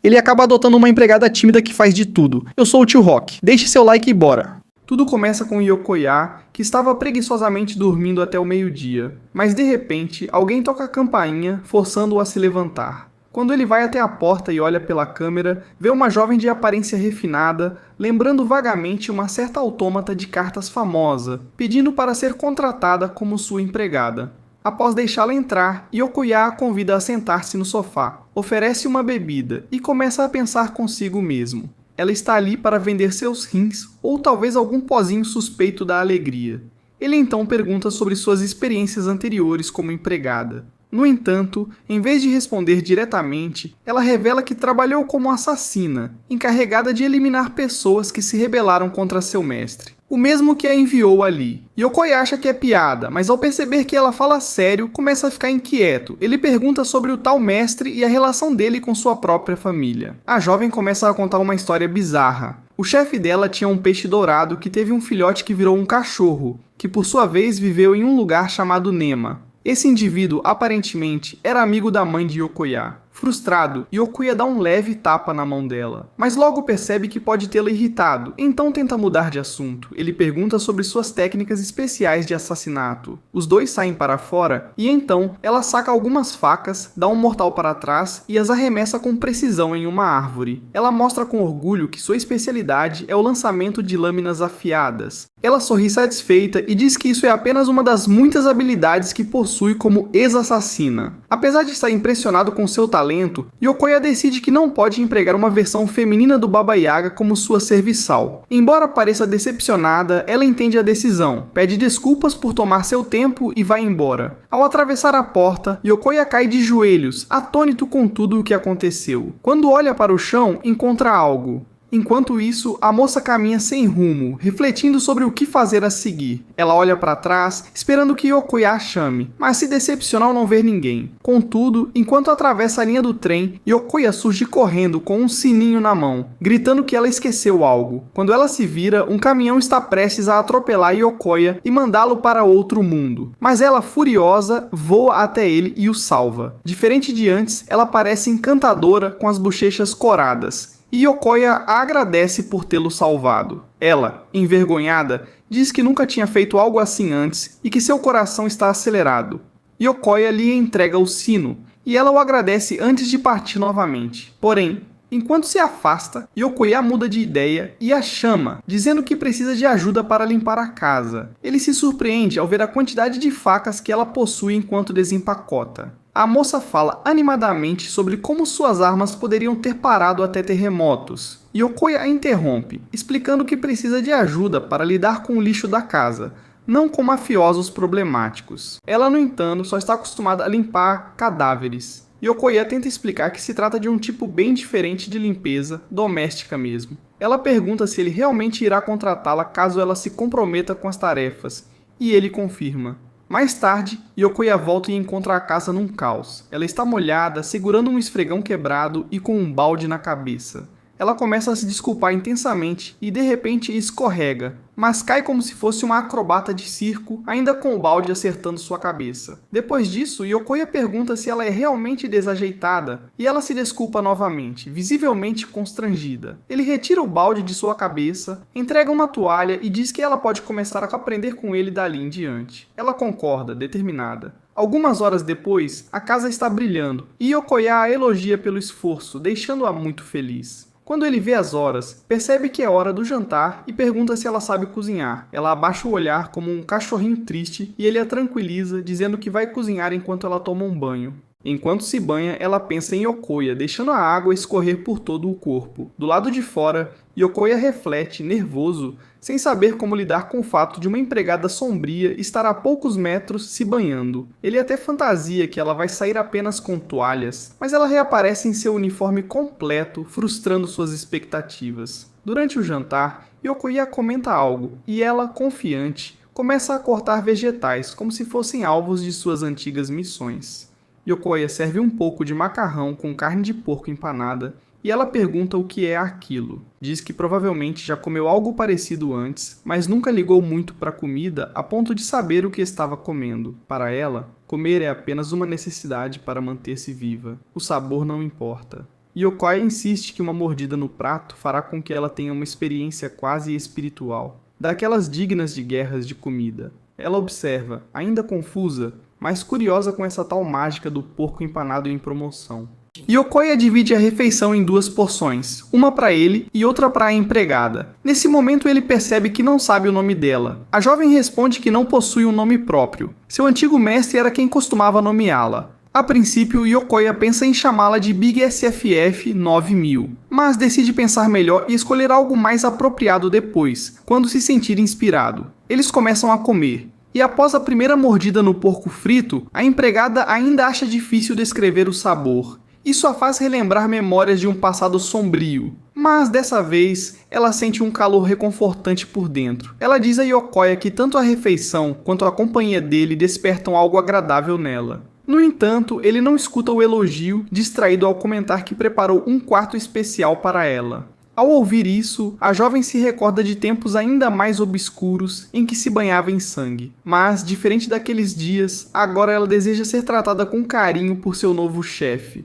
ele acaba adotando uma empregada tímida que faz de tudo. Eu sou o tio Rock. Deixe seu like e bora! Tudo começa com Yokoya, que estava preguiçosamente dormindo até o meio-dia. Mas de repente, alguém toca a campainha, forçando-o a se levantar. Quando ele vai até a porta e olha pela câmera, vê uma jovem de aparência refinada, lembrando vagamente uma certa autômata de cartas famosa, pedindo para ser contratada como sua empregada. Após deixá-la entrar, Yokoya a convida a sentar-se no sofá, oferece uma bebida e começa a pensar consigo mesmo. Ela está ali para vender seus rins ou talvez algum pozinho suspeito da alegria. Ele então pergunta sobre suas experiências anteriores como empregada. No entanto, em vez de responder diretamente, ela revela que trabalhou como assassina, encarregada de eliminar pessoas que se rebelaram contra seu mestre. O mesmo que a enviou ali. Yokoya acha que é piada, mas ao perceber que ela fala sério, começa a ficar inquieto. Ele pergunta sobre o tal mestre e a relação dele com sua própria família. A jovem começa a contar uma história bizarra. O chefe dela tinha um peixe dourado que teve um filhote que virou um cachorro, que por sua vez viveu em um lugar chamado Nema. Esse indivíduo, aparentemente, era amigo da mãe de Yokoya. Frustrado, Yokoya dá um leve tapa na mão dela, mas logo percebe que pode tê-la irritado, então tenta mudar de assunto. Ele pergunta sobre suas técnicas especiais de assassinato. Os dois saem para fora e então ela saca algumas facas, dá um mortal para trás e as arremessa com precisão em uma árvore. Ela mostra com orgulho que sua especialidade é o lançamento de lâminas afiadas. Ela sorri satisfeita e diz que isso é apenas uma das muitas habilidades que possui como ex-assassina. Apesar de estar impressionado com seu talento, Yokoya decide que não pode empregar uma versão feminina do Baba Yaga como sua serviçal. Embora pareça decepcionada, ela entende a decisão, pede desculpas por tomar seu tempo e vai embora. Ao atravessar a porta, Yokoya cai de joelhos, atônito com tudo o que aconteceu. Quando olha para o chão, encontra algo. Enquanto isso, a moça caminha sem rumo, refletindo sobre o que fazer a seguir. Ela olha para trás, esperando que Yokoya a chame, mas se decepciona ao não ver ninguém. Contudo, enquanto atravessa a linha do trem, Yokoya surge correndo com um sininho na mão, gritando que ela esqueceu algo. Quando ela se vira, um caminhão está prestes a atropelar Yokoya e mandá-lo para outro mundo. Mas ela, furiosa, voa até ele e o salva. Diferente de antes, ela parece encantadora com as bochechas coradas. E Yokoya a agradece por tê-lo salvado. Ela, envergonhada, diz que nunca tinha feito algo assim antes e que seu coração está acelerado. Yokoya lhe entrega o sino, e ela o agradece antes de partir novamente. Porém, enquanto se afasta, Yokoya muda de ideia e a chama, dizendo que precisa de ajuda para limpar a casa. Ele se surpreende ao ver a quantidade de facas que ela possui enquanto desempacota. A moça fala animadamente sobre como suas armas poderiam ter parado até terremotos. Yokoya a interrompe, explicando que precisa de ajuda para lidar com o lixo da casa, não com mafiosos problemáticos. Ela, no entanto, só está acostumada a limpar cadáveres. Yokoya tenta explicar que se trata de um tipo bem diferente de limpeza, doméstica mesmo. Ela pergunta se ele realmente irá contratá-la caso ela se comprometa com as tarefas, e ele confirma. Mais tarde, Yokoya volta e encontra a casa num caos. Ela está molhada, segurando um esfregão quebrado e com um balde na cabeça. Ela começa a se desculpar intensamente e de repente escorrega, mas cai como se fosse uma acrobata de circo, ainda com o balde acertando sua cabeça. Depois disso, Yokoya pergunta se ela é realmente desajeitada e ela se desculpa novamente, visivelmente constrangida. Ele retira o balde de sua cabeça, entrega uma toalha e diz que ela pode começar a aprender com ele dali em diante. Ela concorda, determinada. Algumas horas depois, a casa está brilhando e Yokoya a elogia pelo esforço, deixando-a muito feliz. Quando ele vê as horas, percebe que é hora do jantar e pergunta se ela sabe cozinhar. Ela abaixa o olhar como um cachorrinho triste e ele a tranquiliza, dizendo que vai cozinhar enquanto ela toma um banho. Enquanto se banha, ela pensa em Yokoya, deixando a água escorrer por todo o corpo. Do lado de fora, Yokoya reflete, nervoso, sem saber como lidar com o fato de uma empregada sombria estar a poucos metros se banhando. Ele até fantasia que ela vai sair apenas com toalhas, mas ela reaparece em seu uniforme completo, frustrando suas expectativas. Durante o jantar, Yokoya comenta algo, e ela, confiante, começa a cortar vegetais como se fossem alvos de suas antigas missões. Yokoya serve um pouco de macarrão com carne de porco empanada e ela pergunta o que é aquilo. Diz que provavelmente já comeu algo parecido antes, mas nunca ligou muito para a comida a ponto de saber o que estava comendo. Para ela, comer é apenas uma necessidade para manter-se viva. O sabor não importa. Yokoya insiste que uma mordida no prato fará com que ela tenha uma experiência quase espiritual, daquelas dignas de guerras de comida. Ela observa, ainda confusa, mas curiosa com essa tal mágica do porco empanado em promoção. Yokoya divide a refeição em 2 porções, uma para ele e outra para a empregada. Nesse momento ele percebe que não sabe o nome dela. A jovem responde que não possui um nome próprio. Seu antigo mestre era quem costumava nomeá-la. A princípio, Yokoya pensa em chamá-la de Big SFF 9000, mas decide pensar melhor e escolher algo mais apropriado depois, quando se sentir inspirado. Eles começam a comer. E após a primeira mordida no porco frito, a empregada ainda acha difícil descrever o sabor. Isso a faz relembrar memórias de um passado sombrio. Mas dessa vez, ela sente um calor reconfortante por dentro. Ela diz a Yokoya que tanto a refeição quanto a companhia dele despertam algo agradável nela. No entanto, ele não escuta o elogio, distraído ao comentar que preparou um quarto especial para ela. Ao ouvir isso, a jovem se recorda de tempos ainda mais obscuros em que se banhava em sangue. Mas, diferente daqueles dias, agora ela deseja ser tratada com carinho por seu novo chefe.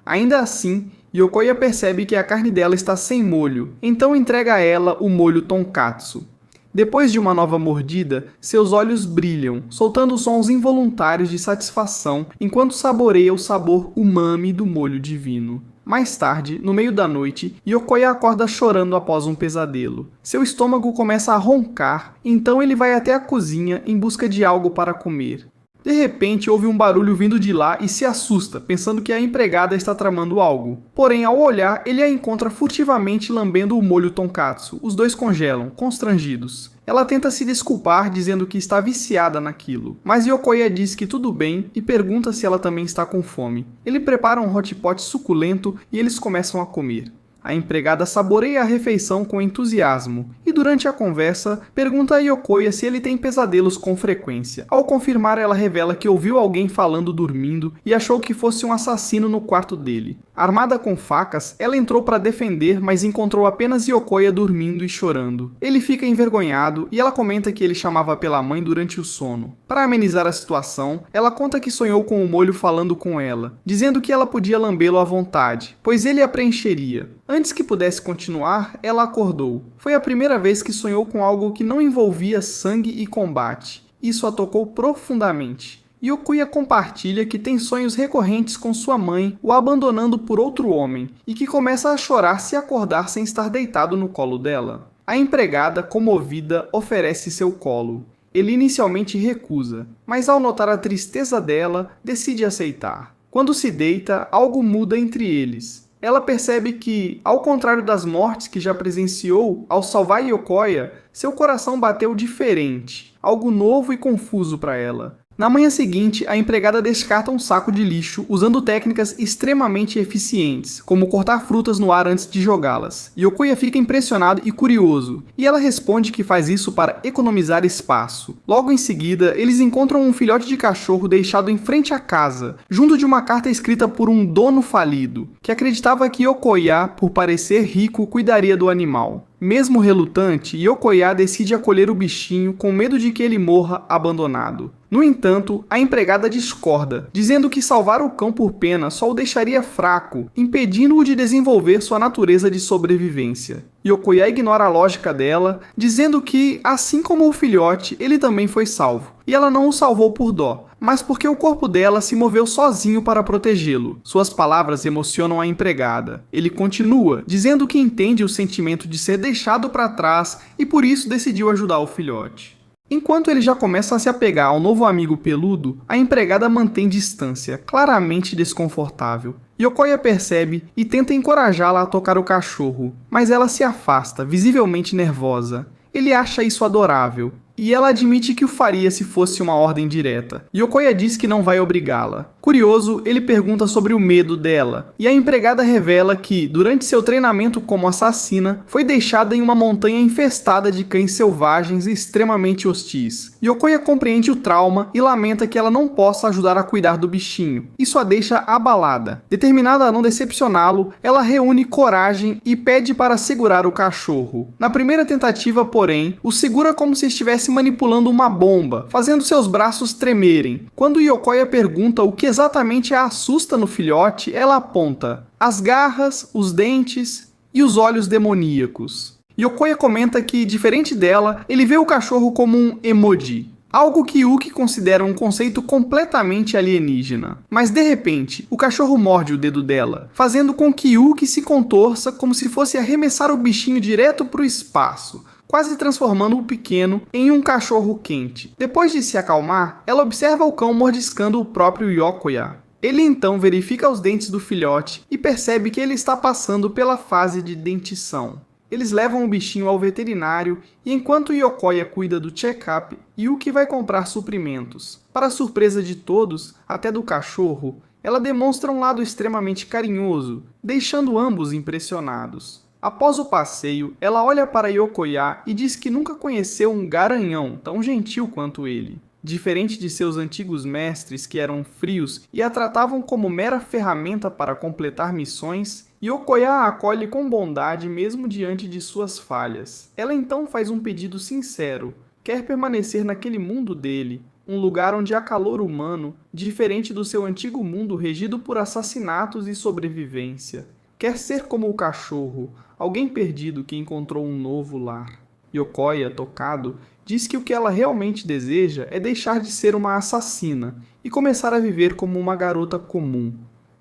Ainda assim, Yokoya percebe que a carne dela está sem molho, então entrega a ela o molho tonkatsu. Depois de uma nova mordida, seus olhos brilham, soltando sons involuntários de satisfação enquanto saboreia o sabor umami do molho divino. Mais tarde, no meio da noite, Yokoya acorda chorando após um pesadelo. Seu estômago começa a roncar, então ele vai até a cozinha em busca de algo para comer. De repente, ouve um barulho vindo de lá e se assusta, pensando que a empregada está tramando algo. Porém, ao olhar, ele a encontra furtivamente lambendo o molho tonkatsu. Os dois congelam, constrangidos. Ela tenta se desculpar, dizendo que está viciada naquilo. Mas Yokoya diz que tudo bem e pergunta se ela também está com fome. Ele prepara um hot pot suculento e eles começam a comer. A empregada saboreia a refeição com entusiasmo e, durante a conversa, pergunta a Yokoya se ele tem pesadelos com frequência. Ao confirmar, ela revela que ouviu alguém falando dormindo e achou que fosse um assassino no quarto dele. Armada com facas, ela entrou para defender, mas encontrou apenas Yokoya dormindo e chorando. Ele fica envergonhado e ela comenta que ele chamava pela mãe durante o sono. Para amenizar a situação, ela conta que sonhou com o molho falando com ela, dizendo que ela podia lambê-lo à vontade, pois ele a preencheria. Antes que pudesse continuar, ela acordou. Foi a primeira vez que sonhou com algo que não envolvia sangue e combate. Isso a tocou profundamente. Yokoya compartilha que tem sonhos recorrentes com sua mãe o abandonando por outro homem e que começa a chorar se acordar sem estar deitado no colo dela. A empregada, comovida, oferece seu colo. Ele inicialmente recusa, mas ao notar a tristeza dela, decide aceitar. Quando se deita, algo muda entre eles. Ela percebe que, ao contrário das mortes que já presenciou, ao salvar Yokoya, seu coração bateu diferente, algo novo e confuso para ela. Na manhã seguinte, a empregada descarta um saco de lixo usando técnicas extremamente eficientes, como cortar frutas no ar antes de jogá-las. Yokoya fica impressionado e curioso, e ela responde que faz isso para economizar espaço. Logo em seguida, eles encontram um filhote de cachorro deixado em frente à casa, junto de uma carta escrita por um dono falido, que acreditava que Yokoya, por parecer rico, cuidaria do animal. Mesmo relutante, Yokoya decide acolher o bichinho com medo de que ele morra abandonado. No entanto, a empregada discorda, dizendo que salvar o cão por pena só o deixaria fraco, impedindo-o de desenvolver sua natureza de sobrevivência. Yokoya ignora a lógica dela, dizendo que, assim como o filhote, ele também foi salvo, e ela não o salvou por dó, mas porque o corpo dela se moveu sozinho para protegê-lo. Suas palavras emocionam a empregada. Ele continua, dizendo que entende o sentimento de ser deixado para trás e por isso decidiu ajudar o filhote. Enquanto ele já começa a se apegar ao novo amigo peludo, a empregada mantém distância, claramente desconfortável. Yokoya percebe e tenta encorajá-la a tocar o cachorro, mas ela se afasta, visivelmente nervosa. Ele acha isso adorável, e ela admite que o faria se fosse uma ordem direta. Yokoya diz que não vai obrigá-la. Curioso, ele pergunta sobre o medo dela, e a empregada revela que, durante seu treinamento como assassina, foi deixada em uma montanha infestada de cães selvagens e extremamente hostis. Yokoya compreende o trauma e lamenta que ela não possa ajudar a cuidar do bichinho. Isso a deixa abalada. Determinada a não decepcioná-lo, ela reúne coragem e pede para segurar o cachorro. Na primeira tentativa, porém, o segura como se estivesse estivesse manipulando uma bomba, fazendo seus braços tremerem. Quando Yokoya pergunta o que exatamente a assusta no filhote, ela aponta as garras, os dentes e os olhos demoníacos. Yokoya comenta que, diferente dela, ele vê o cachorro como um emoji, algo que Yuki considera um conceito completamente alienígena. Mas de repente, o cachorro morde o dedo dela, fazendo com que Yuki se contorça como se fosse arremessar o bichinho direto para o espaço, quase transformando o pequeno em um cachorro quente. Depois de se acalmar, ela observa o cão mordiscando o próprio Yokoya. Ele então verifica os dentes do filhote e percebe que ele está passando pela fase de dentição. Eles levam o bichinho ao veterinário e enquanto Yokoya cuida do check-up, Yuki vai comprar suprimentos. Para surpresa de todos, até do cachorro, ela demonstra um lado extremamente carinhoso, deixando ambos impressionados. Após o passeio, ela olha para Yokoya e diz que nunca conheceu um garanhão tão gentil quanto ele. Diferente de seus antigos mestres que eram frios e a tratavam como mera ferramenta para completar missões, Yokoya a acolhe com bondade mesmo diante de suas falhas. Ela então faz um pedido sincero, quer permanecer naquele mundo dele, um lugar onde há calor humano, diferente do seu antigo mundo regido por assassinatos e sobrevivência. Quer ser como o cachorro, alguém perdido que encontrou um novo lar. Yokoya, tocado, diz que o que ela realmente deseja é deixar de ser uma assassina e começar a viver como uma garota comum,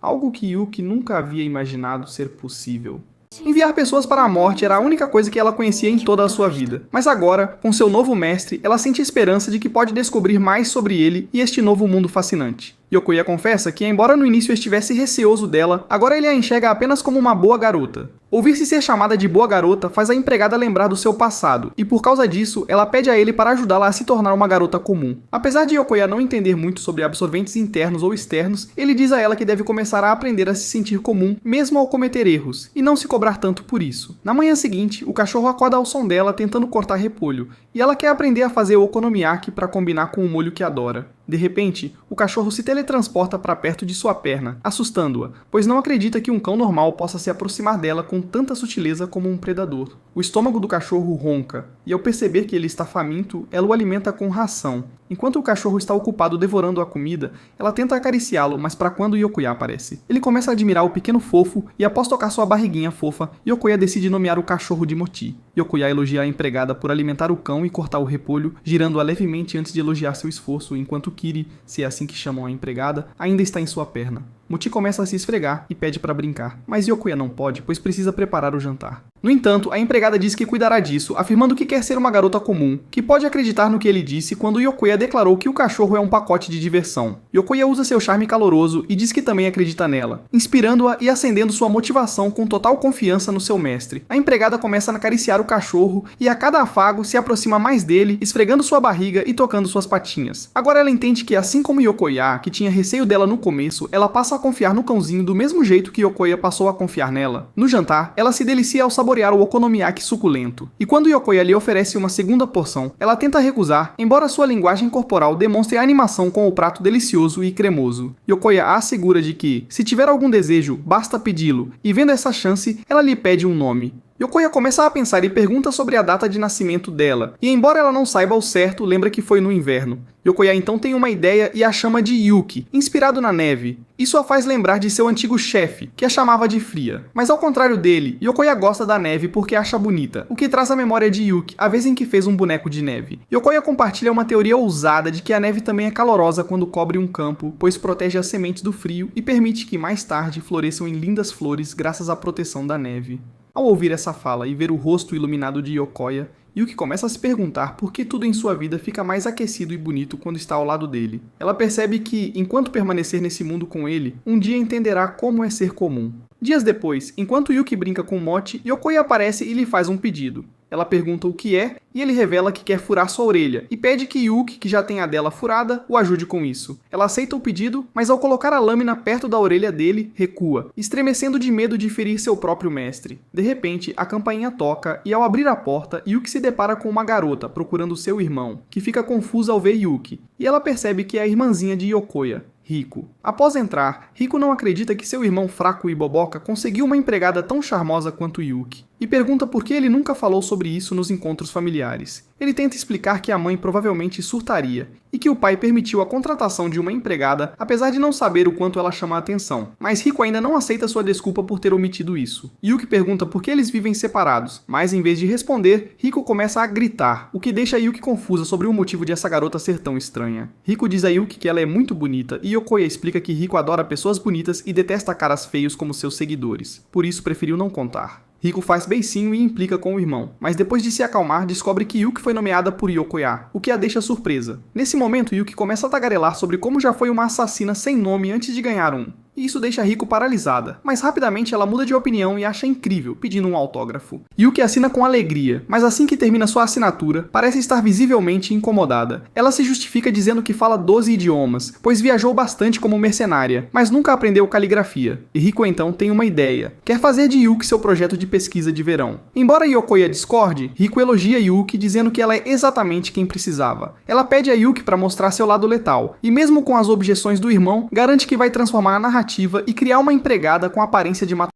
algo que Yuki nunca havia imaginado ser possível. Enviar pessoas para a morte era a única coisa que ela conhecia em toda a sua vida, mas agora, com seu novo mestre, ela sente esperança de que pode descobrir mais sobre ele e este novo mundo fascinante. Yokoya confessa que, embora no início estivesse receoso dela, agora ele a enxerga apenas como uma boa garota. Ouvir-se ser chamada de boa garota faz a empregada lembrar do seu passado, e por causa disso, ela pede a ele para ajudá-la a se tornar uma garota comum. Apesar de Yokoya não entender muito sobre absorventes internos ou externos, ele diz a ela que deve começar a aprender a se sentir comum, mesmo ao cometer erros, e não se cobrar tanto por isso. Na manhã seguinte, o cachorro acorda ao som dela tentando cortar repolho, e ela quer aprender a fazer okonomiyaki para combinar com o molho que adora. De repente, o cachorro se teletransporta para perto de sua perna, assustando-a, pois não acredita que um cão normal possa se aproximar dela com tanta sutileza como um predador. O estômago do cachorro ronca, e ao perceber que ele está faminto, ela o alimenta com ração. Enquanto o cachorro está ocupado devorando a comida, ela tenta acariciá-lo, mas para quando Yokoya aparece. Ele começa a admirar o pequeno fofo e após tocar sua barriguinha fofa, Yokoya decide nomear o cachorro de Moti. Yokoya elogia a empregada por alimentar o cão e cortar o repolho, girando-a levemente antes de elogiar seu esforço, enquanto Kiri, se é assim que chamam a empregada, ainda está em sua perna. Moti começa a se esfregar e pede para brincar, mas Yokoya não pode, pois precisa preparar o jantar. No entanto, a empregada diz que cuidará disso, afirmando que quer ser uma garota comum, que pode acreditar no que ele disse quando Yokoya declarou que o cachorro é um pacote de diversão. Yokoya usa seu charme caloroso e diz que também acredita nela, inspirando-a e acendendo sua motivação com total confiança no seu mestre. A empregada começa a acariciar o cachorro e a cada afago se aproxima mais dele, esfregando sua barriga e tocando suas patinhas. Agora ela entende que, assim como Yokoya, que tinha receio dela no começo, ela passa a confiar no cãozinho do mesmo jeito que Yokoya passou a confiar nela. No jantar, ela se delicia ao saborear o okonomiyaki suculento, e quando Yokoya lhe oferece uma segunda porção, ela tenta recusar, embora sua linguagem corporal demonstre animação com o prato delicioso e cremoso. Yokoya a assegura de que, se tiver algum desejo, basta pedi-lo, e vendo essa chance, ela lhe pede um nome. Yokoya começa a pensar e pergunta sobre a data de nascimento dela, e embora ela não saiba ao certo, lembra que foi no inverno. Yokoya então tem uma ideia e a chama de Yuki, inspirado na neve. Isso a faz lembrar de seu antigo chefe, que a chamava de fria. Mas ao contrário dele, Yokoya gosta da neve porque a acha bonita, o que traz a memória de Yuki, a vez em que fez um boneco de neve. Yokoya compartilha uma teoria ousada de que a neve também é calorosa quando cobre um campo, pois protege as sementes do frio e permite que mais tarde floresçam em lindas flores graças à proteção da neve. Ao ouvir essa fala e ver o rosto iluminado de Yokoya, Yuki começa a se perguntar por que tudo em sua vida fica mais aquecido e bonito quando está ao lado dele. Ela percebe que, enquanto permanecer nesse mundo com ele, um dia entenderá como é ser comum. Dias depois, enquanto Yuki brinca com Moti, Yokoya aparece e lhe faz um pedido. Ela pergunta o que é, e ele revela que quer furar sua orelha, e pede que Yuki, que já tem a dela furada, o ajude com isso. Ela aceita o pedido, mas ao colocar a lâmina perto da orelha dele, recua, estremecendo de medo de ferir seu próprio mestre. De repente, a campainha toca, e ao abrir a porta, Yuki se depara com uma garota, procurando seu irmão, que fica confusa ao ver Yuki, e ela percebe que é a irmãzinha de Yokoya, Riko. Após entrar, Riko não acredita que seu irmão fraco e boboca conseguiu uma empregada tão charmosa quanto Yuki. e pergunta por que ele nunca falou sobre isso nos encontros familiares. Ele tenta explicar que a mãe provavelmente surtaria, e que o pai permitiu a contratação de uma empregada, apesar de não saber o quanto ela chama a atenção. Mas Rico ainda não aceita sua desculpa por ter omitido isso. Yuki pergunta por que eles vivem separados, mas em vez de responder, Rico começa a gritar, o que deixa Yuki confusa sobre o motivo de essa garota ser tão estranha. Rico diz a Yuki que ela é muito bonita, e Yokoya explica que Rico adora pessoas bonitas e detesta caras feios como seus seguidores. Por isso preferiu não contar. Rico faz beicinho e implica com o irmão, mas depois de se acalmar, descobre que Yuki foi nomeada por Yokoya, o que a deixa surpresa. Nesse momento, Yuki começa a tagarelar sobre como já foi uma assassina sem nome antes de ganhar um. E isso deixa Rico paralisada, mas rapidamente ela muda de opinião e acha incrível, pedindo um autógrafo. Yuki assina com alegria, mas assim que termina sua assinatura, parece estar visivelmente incomodada. Ela se justifica dizendo que fala 12 idiomas, pois viajou bastante como mercenária, mas nunca aprendeu caligrafia. E Rico então tem uma ideia. Quer fazer de Yuki seu projeto de pesquisa de verão. Embora Yokoya discorde, Rico elogia Yuki dizendo que ela é exatamente quem precisava. Ela pede a Yuki para mostrar seu lado letal, e mesmo com as objeções do irmão, garante que vai transformar a narrativa e criar uma empregada com aparência de matador.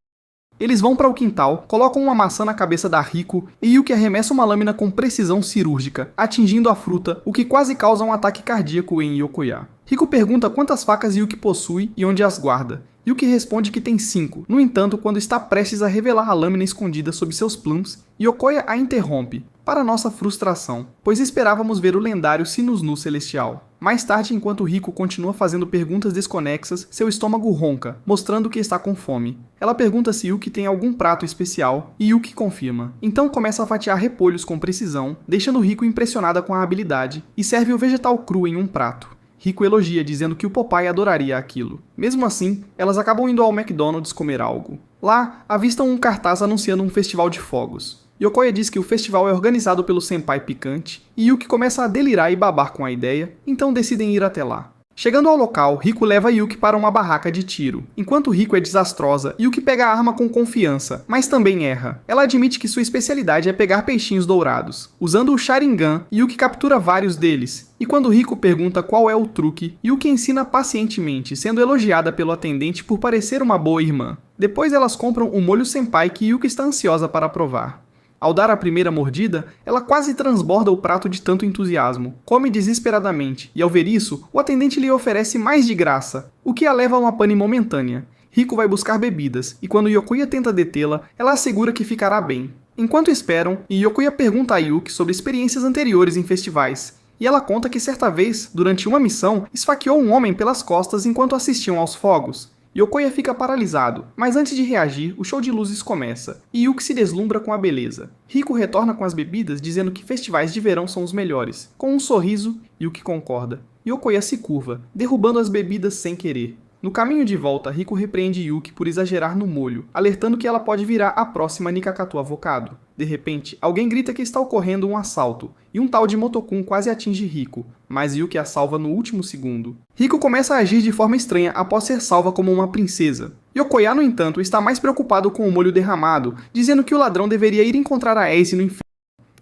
Eles vão para o quintal, colocam uma maçã na cabeça da Rico e Yuki arremessa uma lâmina com precisão cirúrgica, atingindo a fruta, o que quase causa um ataque cardíaco em Yokoya. Rico pergunta quantas facas Yuki possui e onde as guarda. Yuki responde que tem 5. No entanto, quando está prestes a revelar a lâmina escondida sob seus plums, Yokoya a interrompe, para nossa frustração, pois esperávamos ver o lendário Sinus Nu celestial. Mais tarde, enquanto Rico continua fazendo perguntas desconexas, seu estômago ronca, mostrando que está com fome. Ela pergunta se Yuki tem algum prato especial, e Yuki confirma. Então começa a fatiar repolhos com precisão, deixando Rico impressionada com a habilidade, e serve o vegetal cru em um prato. Rico elogia, dizendo que o Popeye adoraria aquilo. Mesmo assim, elas acabam indo ao McDonald's comer algo. Lá, avistam um cartaz anunciando um festival de fogos. Yokoya diz que o festival é organizado pelo senpai picante, e Yuki começa a delirar e babar com a ideia, então decidem ir até lá. Chegando ao local, Rico leva Yuki para uma barraca de tiro. Enquanto Rico é desastrosa, Yuki pega a arma com confiança, mas também erra. Ela admite que sua especialidade é pegar peixinhos dourados. Usando o Sharingan, Yuki captura vários deles. E quando Rico pergunta qual é o truque, Yuki ensina pacientemente, sendo elogiada pelo atendente por parecer uma boa irmã. Depois elas compram o molho senpai que Yuki está ansiosa para provar. Ao dar a primeira mordida, ela quase transborda o prato de tanto entusiasmo. Come desesperadamente, e ao ver isso, o atendente lhe oferece mais de graça, o que a leva a uma pane momentânea. Rico vai buscar bebidas, e quando Yokoya tenta detê-la, ela assegura que ficará bem. Enquanto esperam, Yokoya pergunta a Yuki sobre experiências anteriores em festivais, e ela conta que certa vez, durante uma missão, esfaqueou um homem pelas costas enquanto assistiam aos fogos. Yokoya fica paralisado, mas antes de reagir, o show de luzes começa, e Yuki se deslumbra com a beleza. Rico retorna com as bebidas, dizendo que festivais de verão são os melhores. Com um sorriso, Yuki concorda. Yokoya se curva, derrubando as bebidas sem querer. No caminho de volta, Rico repreende Yuki por exagerar no molho, alertando que ela pode virar a próxima Nikakato Avocado. De repente, alguém grita que está ocorrendo um assalto, e um tal de Motokun quase atinge Rico, mas Yuki a salva no último segundo. Rico começa a agir de forma estranha após ser salva como uma princesa. Yokoya, no entanto, está mais preocupado com o molho derramado, dizendo que o ladrão deveria ir encontrar a Ace no inferno.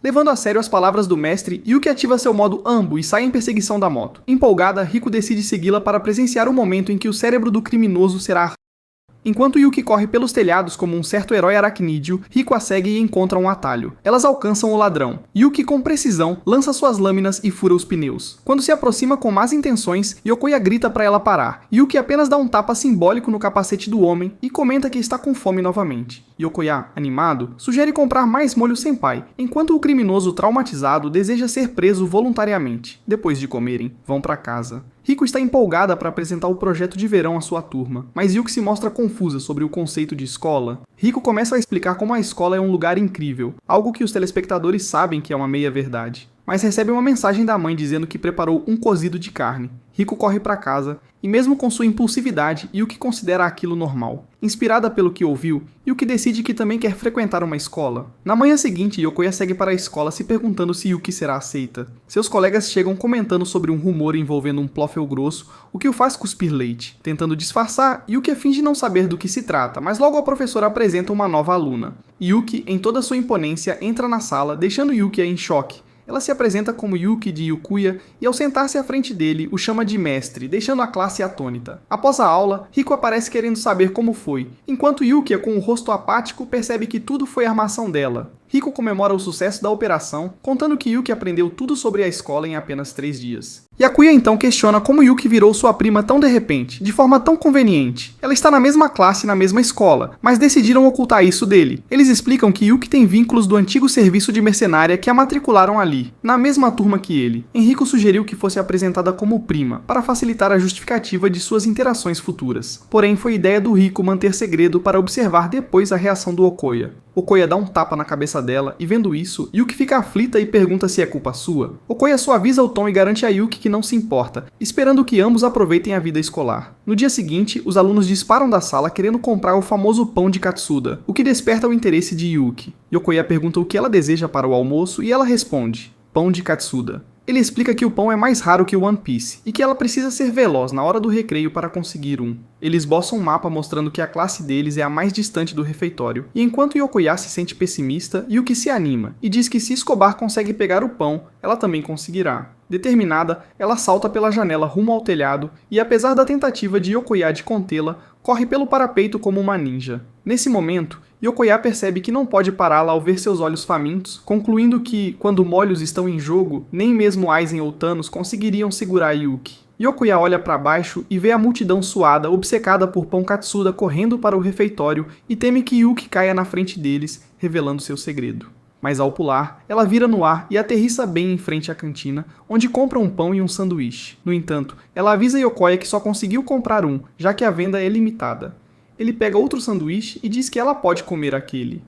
Levando a sério as palavras do mestre, Yuki ativa seu modo Ambo e sai em perseguição da moto. Empolgada, Rico decide segui-la para presenciar o momento em que o cérebro do criminoso será. Enquanto Yuki corre pelos telhados como um certo herói aracnídeo, Rico a segue e encontra um atalho. Elas alcançam o ladrão. Yuki, com precisão, lança suas lâminas e fura os pneus. Quando se aproxima com más intenções, Yokoya grita para ela parar. Yuki apenas dá um tapa simbólico no capacete do homem e comenta que está com fome novamente. Yokoya, animado, sugere comprar mais molho senpai, enquanto o criminoso traumatizado deseja ser preso voluntariamente. Depois de comerem, vão para casa. Rico está empolgada para apresentar o projeto de verão à sua turma, mas Yuki se mostra confusa sobre o conceito de escola. Rico começa a explicar como a escola é um lugar incrível, algo que os telespectadores sabem que é uma meia-verdade. Mas recebe uma mensagem da mãe dizendo que preparou um cozido de carne. Rico corre para casa, e mesmo com sua impulsividade, Yuki considera aquilo normal. Inspirada pelo que ouviu, Yuki decide que também quer frequentar uma escola. Na manhã seguinte, Yokoya segue para a escola se perguntando se Yuki será aceita. Seus colegas chegam comentando sobre um rumor envolvendo um Ploffel grosso, o que o faz cuspir leite. Tentando disfarçar, Yuki finge não saber do que se trata, mas logo a professora apresenta uma nova aluna. Yuki, em toda sua imponência, entra na sala, deixando Yuki em choque. Ela se apresenta como Yuki de Yukuya e ao sentar-se à frente dele, o chama de mestre, deixando a classe atônita. Após a aula, Rico aparece querendo saber como foi, enquanto Yukia, com o rosto apático, percebe que tudo foi armação dela. Rico comemora o sucesso da operação, contando que Yuki aprendeu tudo sobre a escola em apenas 3 dias. Yakuya então questiona como Yuki virou sua prima tão de repente, de forma tão conveniente. Ela está na mesma classe e na mesma escola, mas decidiram ocultar isso dele. Eles explicam que Yuki tem vínculos do antigo serviço de mercenária que a matricularam ali, na mesma turma que ele. Enrico sugeriu que fosse apresentada como prima, para facilitar a justificativa de suas interações futuras. Porém, foi ideia do Rico manter segredo para observar depois a reação do Okoya. Okoya dá um tapa na cabeça dela e, vendo isso, Yuki fica aflita e pergunta se é culpa sua. Okoya suaviza o tom e garante a Yuki que não se importa, esperando que ambos aproveitem a vida escolar. No dia seguinte, os alunos disparam da sala querendo comprar o famoso pão de Katsuda, o que desperta o interesse de Yuki. Okoya pergunta o que ela deseja para o almoço e ela responde: pão de Katsuda. Ele explica que o pão é mais raro que o One Piece e que ela precisa ser veloz na hora do recreio para conseguir um. Ele esboça um mapa mostrando que a classe deles é a mais distante do refeitório, e enquanto Yokoya se sente pessimista, Yuki se anima e diz que se Escobar consegue pegar o pão, ela também conseguirá. Determinada, ela salta pela janela rumo ao telhado e, apesar da tentativa de Yokoya de contê-la, corre pelo parapeito como uma ninja. Nesse momento, Yokoya percebe que não pode pará-la ao ver seus olhos famintos, concluindo que, quando molhos estão em jogo, nem mesmo Aizen ou Thanos conseguiriam segurar Yuki. Yokoya olha para baixo e vê a multidão suada, obcecada por pão Katsuda correndo para o refeitório e teme que Yuki caia na frente deles, revelando seu segredo. Mas ao pular, ela vira no ar e aterrissa bem em frente à cantina, onde compra um pão e um sanduíche. No entanto, ela avisa Yokoya que só conseguiu comprar um, já que a venda é limitada. Ele pega outro sanduíche e diz que ela pode comer aquele.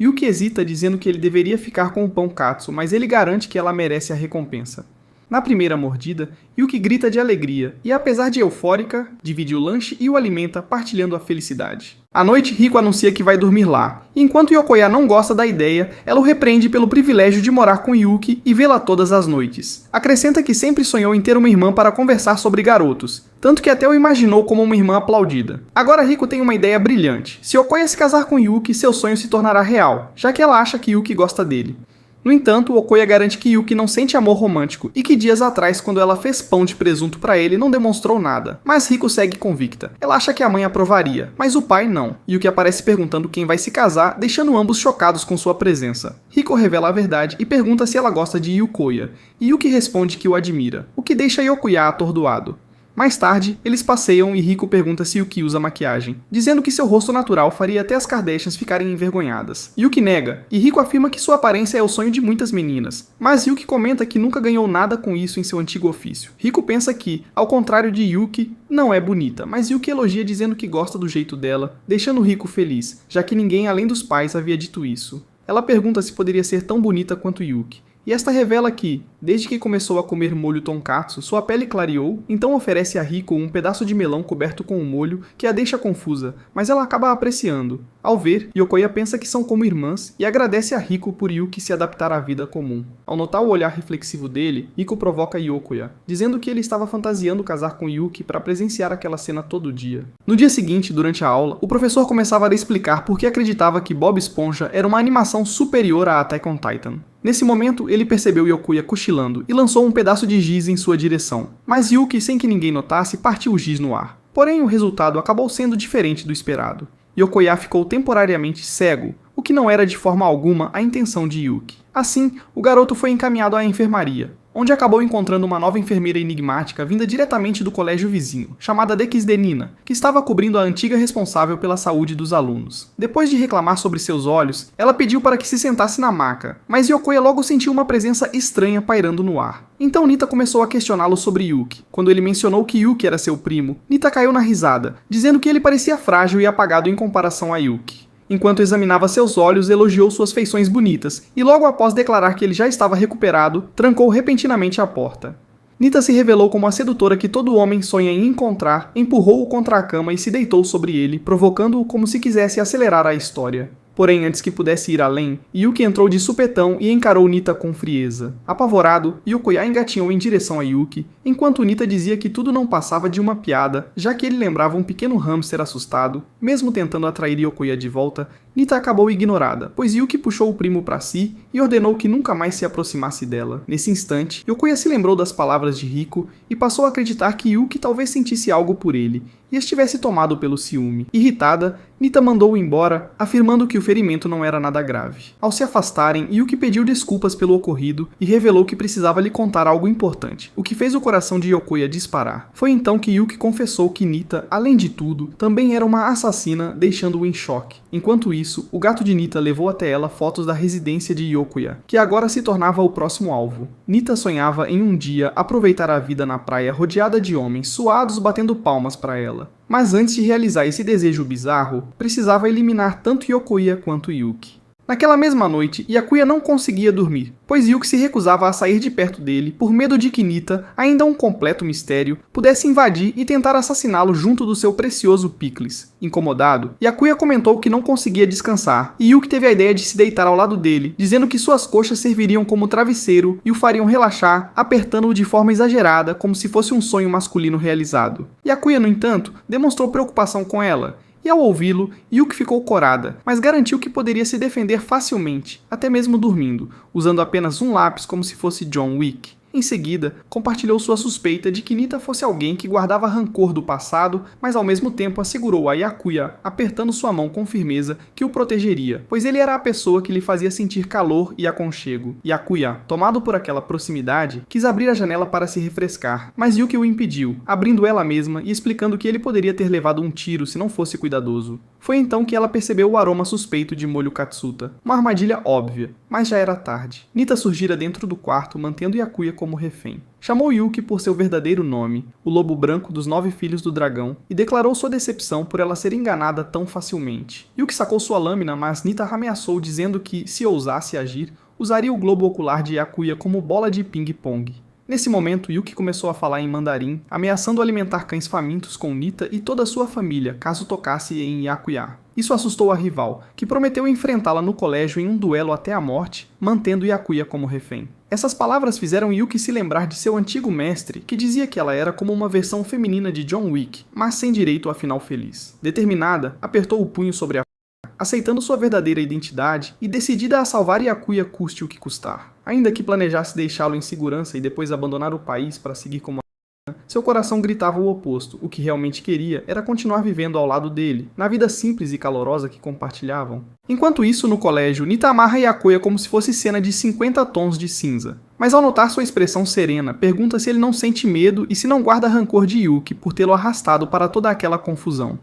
Yuki hesita dizendo que ele deveria ficar com o pão katsu, mas ele garante que ela merece a recompensa. Na primeira mordida, Yuki grita de alegria e, apesar de eufórica, divide o lanche e o alimenta, partilhando a felicidade. À noite, Rico anuncia que vai dormir lá, e enquanto Yokoya não gosta da ideia, ela o repreende pelo privilégio de morar com Yuki e vê-la todas as noites. Acrescenta que sempre sonhou em ter uma irmã para conversar sobre garotos, tanto que até o imaginou como uma irmã aplaudida. Agora Rico tem uma ideia brilhante. Se Yokoya se casar com Yuki, seu sonho se tornará real, já que ela acha que Yuki gosta dele. No entanto, Okoya garante que Yuki não sente amor romântico e que dias atrás, quando ela fez pão de presunto para ele, não demonstrou nada. Mas Rico segue convicta. Ela acha que a mãe aprovaria, mas o pai não. Yuki aparece perguntando quem vai se casar, deixando ambos chocados com sua presença. Rico revela a verdade e pergunta se ela gosta de Yokoya, e Yuki responde que o admira, o que deixa Yokoya atordoado. Mais tarde, eles passeiam e Rico pergunta se Yuki usa maquiagem, dizendo que seu rosto natural faria até as Kardashians ficarem envergonhadas. Yuki nega, e Rico afirma que sua aparência é o sonho de muitas meninas, mas Yuki comenta que nunca ganhou nada com isso em seu antigo ofício. Rico pensa que, ao contrário de Yuki, não é bonita, mas Yuki elogia dizendo que gosta do jeito dela, deixando Rico feliz, já que ninguém além dos pais havia dito isso. Ela pergunta se poderia ser tão bonita quanto Yuki. E esta revela que, desde que começou a comer molho tonkatsu, sua pele clareou, então oferece a Rico um pedaço de melão coberto com um molho que a deixa confusa, mas ela acaba apreciando. Ao ver, Yokoya pensa que são como irmãs e agradece a Rico por Yuki se adaptar à vida comum. Ao notar o olhar reflexivo dele, Rico provoca Yokoya, dizendo que ele estava fantasiando casar com Yuki para presenciar aquela cena todo dia. No dia seguinte, durante a aula, o professor começava a explicar por que acreditava que Bob Esponja era uma animação superior a Attack on Titan. Nesse momento, ele percebeu Yokoya cochilando e lançou um pedaço de giz em sua direção, mas Yuki, sem que ninguém notasse, partiu o giz no ar. Porém, o resultado acabou sendo diferente do esperado. Yokoya ficou temporariamente cego, o que não era de forma alguma a intenção de Yuki. Assim, o garoto foi encaminhado à enfermaria, onde acabou encontrando uma nova enfermeira enigmática vinda diretamente do colégio vizinho, chamada Dekisdenina, que estava cobrindo a antiga responsável pela saúde dos alunos. Depois de reclamar sobre seus olhos, ela pediu para que se sentasse na maca, mas Yokoya logo sentiu uma presença estranha pairando no ar. Então Nita começou a questioná-lo sobre Yuki. Quando ele mencionou que Yuki era seu primo, Nita caiu na risada, dizendo que ele parecia frágil e apagado em comparação a Yuki. Enquanto examinava seus olhos, elogiou suas feições bonitas, e logo após declarar que ele já estava recuperado, trancou repentinamente a porta. Nita se revelou como a sedutora que todo homem sonha em encontrar, empurrou-o contra a cama e se deitou sobre ele, provocando-o como se quisesse acelerar a história. Porém, antes que pudesse ir além, Yuki entrou de supetão e encarou Nita com frieza. Apavorado, Yokoya engatinhou em direção a Yuki, Enquanto Nita dizia que tudo não passava de uma piada, já que ele lembrava um pequeno hamster assustado, mesmo tentando atrair Yokoya de volta, Nita acabou ignorada, pois Yuki puxou o primo para si e ordenou que nunca mais se aproximasse dela. Nesse instante, Yokoya se lembrou das palavras de Riko e passou a acreditar que Yuki talvez sentisse algo por ele e estivesse tomado pelo ciúme. Irritada, Nita mandou-o embora, afirmando que o ferimento não era nada grave. Ao se afastarem, Yuki pediu desculpas pelo ocorrido e revelou que precisava lhe contar algo importante, o que fez o coração de Yokoya disparar. Foi então que Yuki confessou que Nita, além de tudo, também era uma assassina, deixando-o em choque. Enquanto isso, o gato de Nita levou até ela fotos da residência de Yokoya, que agora se tornava o próximo alvo. Nita sonhava em um dia aproveitar a vida na praia rodeada de homens suados batendo palmas para ela. Mas antes de realizar esse desejo bizarro, precisava eliminar tanto Yokoya quanto Yuki. Naquela mesma noite, Yakuya não conseguia dormir, pois Yuki se recusava a sair de perto dele por medo de que Nita, ainda um completo mistério, pudesse invadir e tentar assassiná-lo junto do seu precioso Pickles. Incomodado, Yakuya comentou que não conseguia descansar, e Yuki teve a ideia de se deitar ao lado dele, dizendo que suas coxas serviriam como travesseiro e o fariam relaxar, apertando-o de forma exagerada, como se fosse um sonho masculino realizado. Yakuya, no entanto, demonstrou preocupação com ela, e ao ouvi-lo, Yuki ficou corada, mas garantiu que poderia se defender facilmente, até mesmo dormindo, usando apenas um lápis como se fosse John Wick. Em seguida, compartilhou sua suspeita de que Nita fosse alguém que guardava rancor do passado, mas ao mesmo tempo assegurou a Yakuya, apertando sua mão com firmeza, que o protegeria, pois ele era a pessoa que lhe fazia sentir calor e aconchego. Yakuya, tomado por aquela proximidade, quis abrir a janela para se refrescar, mas Yuki o impediu, abrindo ela mesma e explicando que ele poderia ter levado um tiro se não fosse cuidadoso. Foi então que ela percebeu o aroma suspeito de molho katsuta, uma armadilha óbvia, mas já era tarde. Nita surgira dentro do quarto, mantendo Yakuya como refém. Chamou Yuki por seu verdadeiro nome, o lobo branco dos 9 filhos do dragão, e declarou sua decepção por ela ser enganada tão facilmente. Yuki sacou sua lâmina, mas Nita ameaçou dizendo que, se ousasse agir, usaria o globo ocular de Yakuya como bola de ping-pong. Nesse momento, Yuki começou a falar em mandarim, ameaçando alimentar cães famintos com Nita e toda a sua família, caso tocasse em Yakuya. Isso assustou a rival, que prometeu enfrentá-la no colégio em um duelo até a morte, mantendo Yakuya como refém. Essas palavras fizeram Yuki se lembrar de seu antigo mestre, que dizia que ela era como uma versão feminina de John Wick, mas sem direito a final feliz. Determinada, apertou o punho sobre a aceitando sua verdadeira identidade e decidida a salvar Yakuya custe o que custar. Ainda que planejasse deixá-lo em segurança e depois abandonar o país para seguir como seu coração gritava o oposto. O que realmente queria era continuar vivendo ao lado dele, na vida simples e calorosa que compartilhavam. Enquanto isso, no colégio, Nita amarra Yakuya como se fosse cena de 50 tons de cinza. Mas ao notar sua expressão serena, pergunta se ele não sente medo e se não guarda rancor de Yuki por tê-lo arrastado para toda aquela confusão.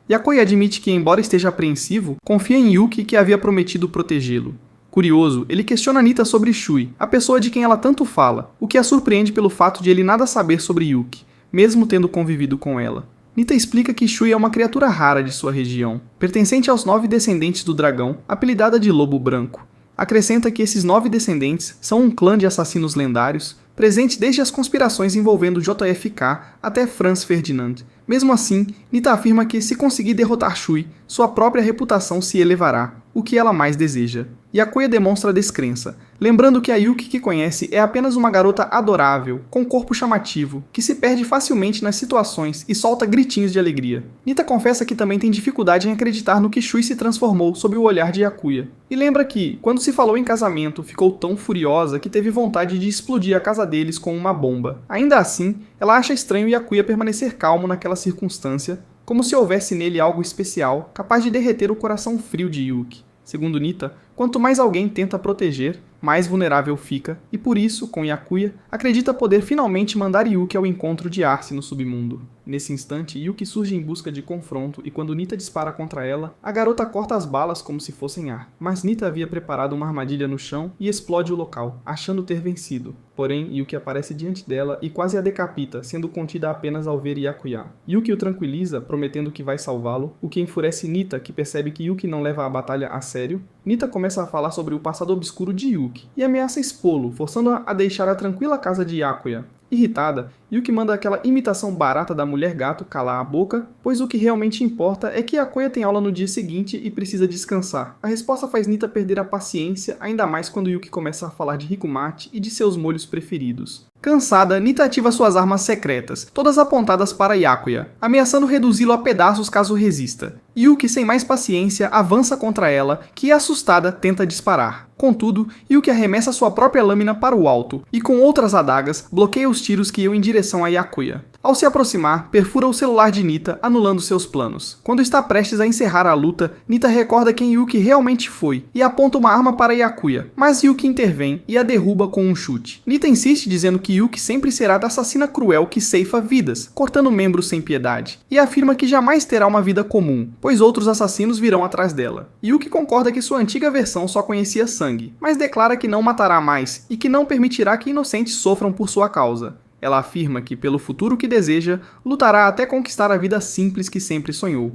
Yakuya admite que, embora esteja apreensivo, confia em Yuki que havia prometido protegê-lo. Curioso, ele questiona Nita sobre Shui, a pessoa de quem ela tanto fala, o que a surpreende pelo fato de ele nada saber sobre Yuki, mesmo tendo convivido com ela. Nita explica que Shui é uma criatura rara de sua região, pertencente aos 9 descendentes do dragão, apelidada de Lobo Branco. Acrescenta que esses 9 descendentes são um clã de assassinos lendários, presente desde as conspirações envolvendo JFK até Franz Ferdinand. Mesmo assim, Nita afirma que, se conseguir derrotar Shui, sua própria reputação se elevará, o que ela mais deseja. Yakuya demonstra descrença, lembrando que a Yuki que conhece é apenas uma garota adorável, com corpo chamativo, que se perde facilmente nas situações e solta gritinhos de alegria. Nita confessa que também tem dificuldade em acreditar no que Shui se transformou sob o olhar de Yakuya. E lembra que, quando se falou em casamento, ficou tão furiosa que teve vontade de explodir a casa deles com uma bomba. Ainda assim, ela acha estranho Yakuya permanecer calmo naquela circunstância, como se houvesse nele algo especial, capaz de derreter o coração frio de Yuki. Segundo Nita, quanto mais alguém tenta proteger, mais vulnerável fica, e por isso, com Yakuya, acredita poder finalmente mandar Yuki ao encontro de Arce no submundo. Nesse instante, Yuki surge em busca de confronto e quando Nita dispara contra ela, a garota corta as balas como se fossem ar. Mas Nita havia preparado uma armadilha no chão e explode o local, achando ter vencido. Porém, Yuki aparece diante dela e quase a decapita, sendo contida apenas ao ver Yakuya. Yuki o tranquiliza, prometendo que vai salvá-lo, o que enfurece Nita, que percebe que Yuki não leva a batalha a sério. Nita começa a falar sobre o passado obscuro de Yuki e ameaça expô-lo, forçando-a a deixar a tranquila casa de Yakuya. Irritada, Yuki manda aquela imitação barata da mulher gato calar a boca, pois o que realmente importa é que Akoya tem aula no dia seguinte e precisa descansar. A resposta faz Nita perder a paciência, ainda mais quando Yuki começa a falar de Hikumachi e de seus molhos preferidos. Cansada, Nita ativa suas armas secretas, todas apontadas para Yakuya, ameaçando reduzi-lo a pedaços caso resista. Yuki, sem mais paciência, avança contra ela, que, assustada, tenta disparar. Contudo, Yuki arremessa sua própria lâmina para o alto, e com outras adagas, bloqueia os tiros que iam em direção a Yakuya. Ao se aproximar, perfura o celular de Nita, anulando seus planos. Quando está prestes a encerrar a luta, Nita recorda quem Yuki realmente foi, e aponta uma arma para Yakuya, mas Yuki intervém e a derruba com um chute. Nita insiste dizendo que Yuki sempre será a assassina cruel que ceifa vidas, cortando membros sem piedade, e afirma que jamais terá uma vida comum, pois outros assassinos virão atrás dela. Yuki concorda que sua antiga versão só conhecia sangue, mas declara que não matará mais e que não permitirá que inocentes sofram por sua causa. Ela afirma que, pelo futuro que deseja, lutará até conquistar a vida simples que sempre sonhou.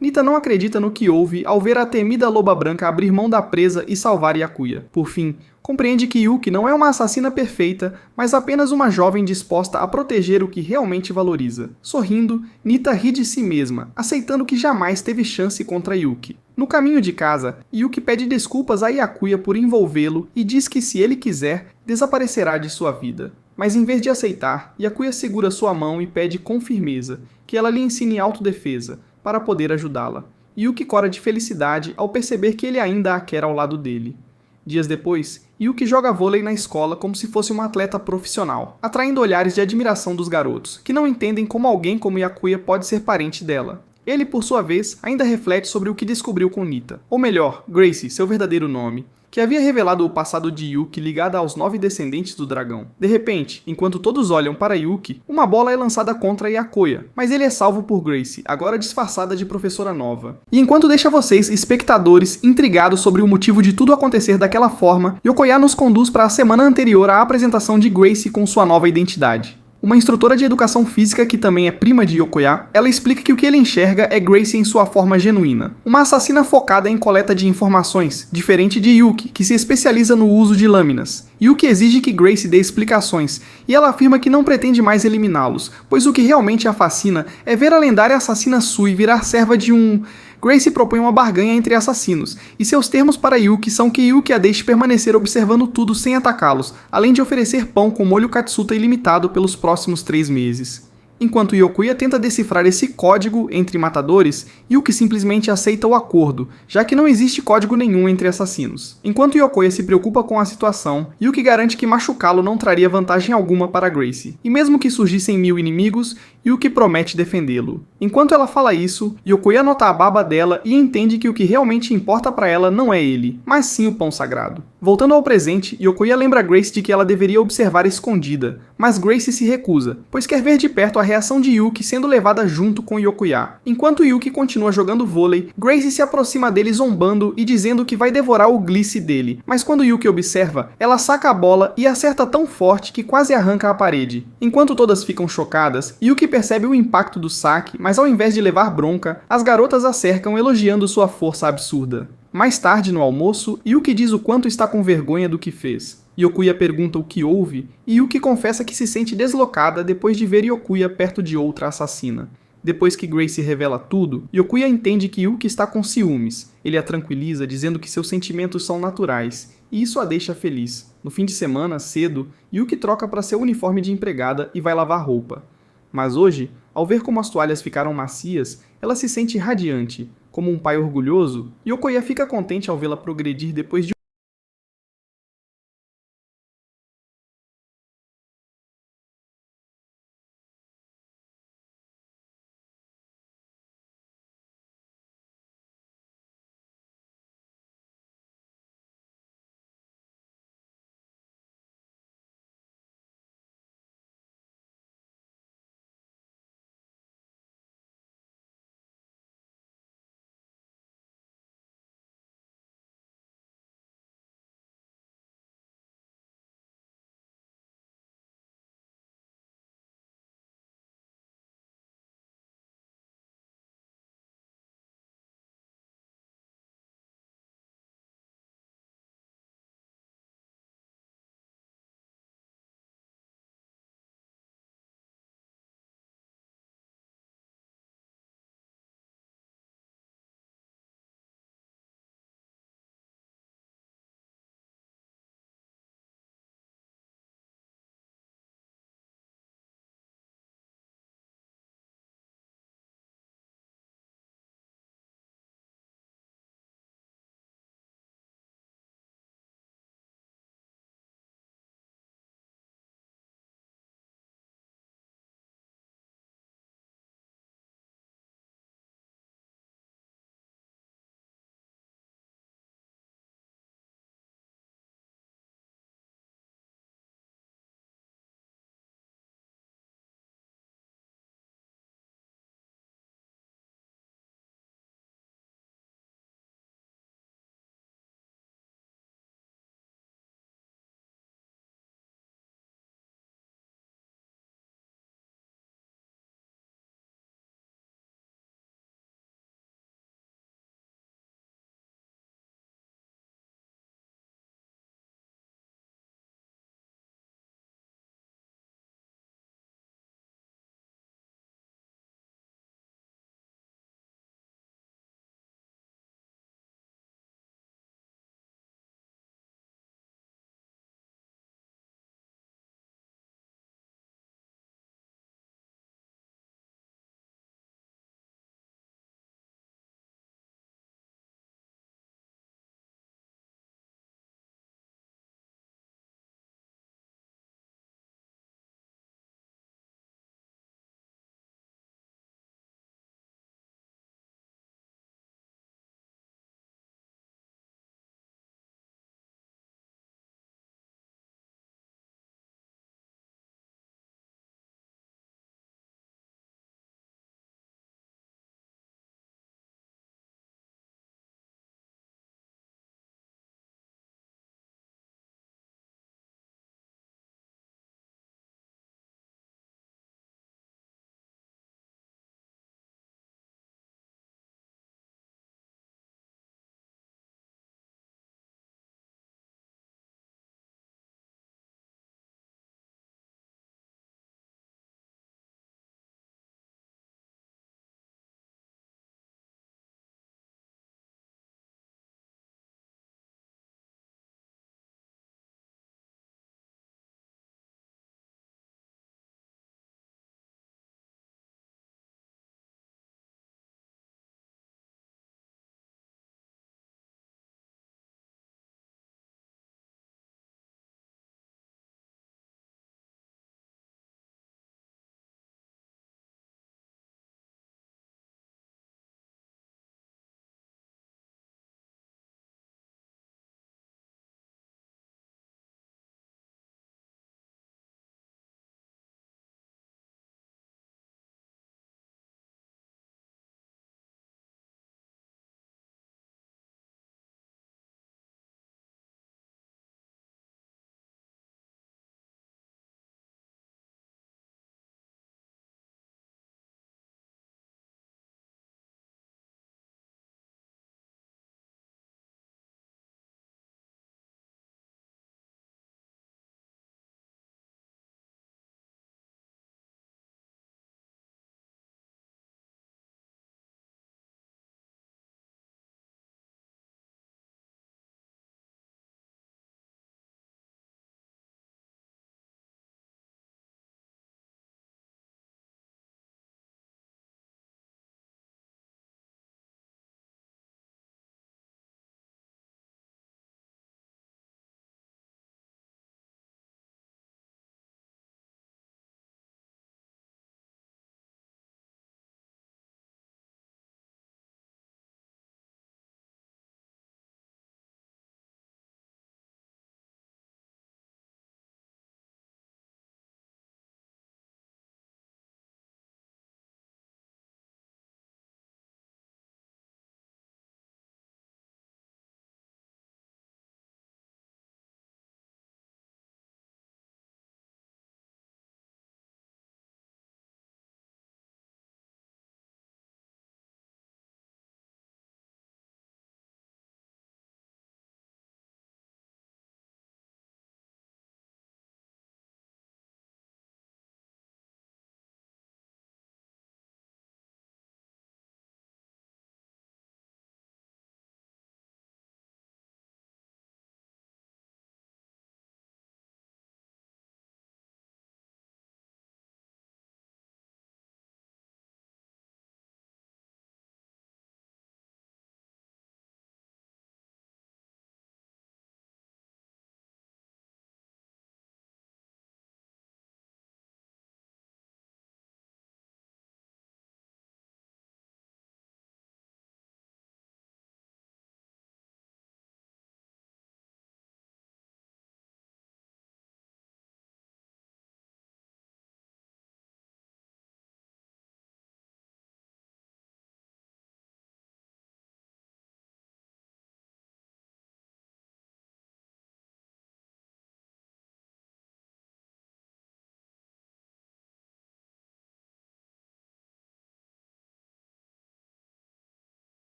Nita não acredita no que ouve ao ver a temida loba branca abrir mão da presa e salvar Yakuya. Por fim, compreende que Yuki não é uma assassina perfeita, mas apenas uma jovem disposta a proteger o que realmente valoriza. Sorrindo, Nita ri de si mesma, aceitando que jamais teve chance contra Yuki. No caminho de casa, Yuki pede desculpas a Yakuya por envolvê-lo e diz que se ele quiser, desaparecerá de sua vida. Mas em vez de aceitar, Yakuya segura sua mão e pede com firmeza que ela lhe ensine autodefesa, para poder ajudá-la. Yuki cora de felicidade ao perceber que ele ainda a quer ao lado dele. Dias depois, Yuki joga vôlei na escola como se fosse uma atleta profissional, atraindo olhares de admiração dos garotos, que não entendem como alguém como Yakuya pode ser parente dela. Ele, por sua vez, ainda reflete sobre o que descobriu com Nita, ou melhor, Gracie, seu verdadeiro nome, que havia revelado o passado de Yuki ligada aos 9 descendentes do dragão. De repente, enquanto todos olham para Yuki, uma bola é lançada contra Yakuya, mas ele é salvo por Gracie, agora disfarçada de professora nova. E enquanto deixa vocês, espectadores, intrigados sobre o motivo de tudo acontecer daquela forma, Yokoya nos conduz para a semana anterior à apresentação de Gracie com sua nova identidade. Uma instrutora de educação física que também é prima de Yokoya, ela explica que o que ele enxerga é Gracie em sua forma genuína. Uma assassina focada em coleta de informações, diferente de Yuki, que se especializa no uso de lâminas. Yuki exige que Gracie dê explicações, e ela afirma que não pretende mais eliminá-los, pois o que realmente a fascina é ver a lendária assassina Sui virar serva de um... Gracie propõe uma barganha entre assassinos, e seus termos para Yuki são que Yuki a deixe permanecer observando tudo sem atacá-los, além de oferecer pão com molho katsuta ilimitado pelos próximos 3 meses. Enquanto Yokuya tenta decifrar esse código entre matadores, Yuki simplesmente aceita o acordo, já que não existe código nenhum entre assassinos. Enquanto Yokuya se preocupa com a situação, Yuki garante que machucá-lo não traria vantagem alguma para Gracie. E mesmo que surgissem 1000 inimigos, Yuki promete defendê-lo. Enquanto ela fala isso, Yokuya nota a baba dela e entende que o que realmente importa para ela não é ele, mas sim o pão sagrado. Voltando ao presente, Yokuya lembra Gracie de que ela deveria observar escondida, mas Gracie se recusa, pois quer ver de perto a reação de Yuki sendo levada junto com Yokuya. Enquanto Yuki continua jogando vôlei, Gracie se aproxima dele zombando e dizendo que vai devorar o glice dele, mas quando Yuki observa, ela saca a bola e acerta tão forte que quase arranca a parede. Enquanto todas ficam chocadas, Yuki percebe o impacto do saque, mas ao invés de levar bronca, as garotas a cercam elogiando sua força absurda. Mais tarde, no almoço, Yuki diz o quanto está com vergonha do que fez. Yokuya pergunta o que houve, e Yuki confessa que se sente deslocada depois de ver Yokuya perto de outra assassina. Depois que Gracie revela tudo, Yokuya entende que Yuki está com ciúmes. Ele a tranquiliza dizendo que seus sentimentos são naturais, e isso a deixa feliz. No fim de semana, cedo, Yuki troca para seu uniforme de empregada e vai lavar roupa. Mas hoje, ao ver como as toalhas ficaram macias, ela se sente radiante. Como um pai orgulhoso, Yokuya fica contente ao vê-la progredir depois de